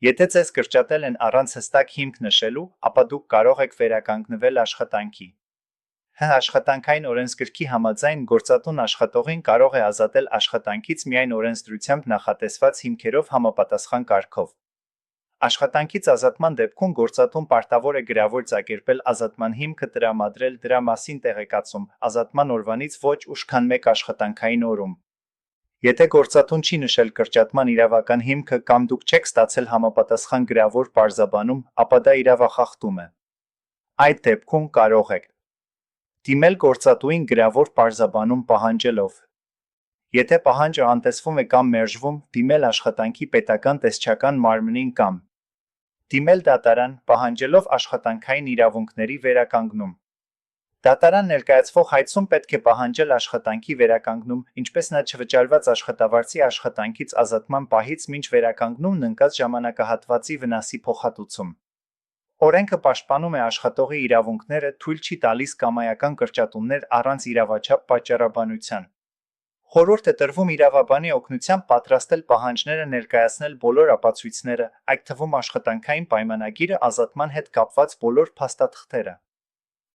Եթե ձեզ կրճատել են առանց հստակ հիմք նշելու, ապա դուք կարող եք վերականգնվել աշխատանքի։ Աշխատանքային օրենսգրքի համաձայն գործատուն աշխատողին կարող է ազատել աշխատանքից միայն օրենսդրությամբ նախատեսված հիմքերով համապատասխան կարգով։ Աշխատանքից ազատման դեպքում գործատուն պարտավոր է գրավոր ձակերպել ազատման հիմքը տրամադրել դրա մասին տեղեկացում ազատման օրվանից ոչ ուշ քան 1 աշխատանքային օրում։ Եթե գործատուն չի նշել կրճատման իրավական հիմքը կամ դուք չեք ստացել համապատասխան գրավոր պարզաբանում, ապա դա իրավախախտում է։ Այդ դեպքում կարող եք դիմել գործատուին գրավոր պարզաբանում պահանջելով։ Եթե պահանջը անտեսվում է կամ մերժվում, դիմել աշխատանքի պետական տեսչական մարմնին կամ դիմել դատարան, պահանջելով աշխատանքային իրավունքների վերականգնում։ Դատարան ներկայացվող հայցում պետք է պահանջել աշխատանքի վերականգնում, ինչպես նաև չվճարված աշխատավարձի աշխատանքից ազատման պահից մինչ վերականգնումն ընկած ժամանակահատվածի վնասի փոխհատուցում։ Օրենքը պաշտպանում է աշխատողի իրավունքները, թույլ չի տալիս կամայական կրճատումներ առանց իրավաչափ պատճառաբանության։ Խորհուրդ է տրվում իրավաբանի օգնությամբ պատրաստել պահանջները, ներկայացնել բոլոր ապացույցները, այդ թվում աշխատանքային պայմանագիրը, ազատման հետ կապված բոլոր փաստաթղթերը։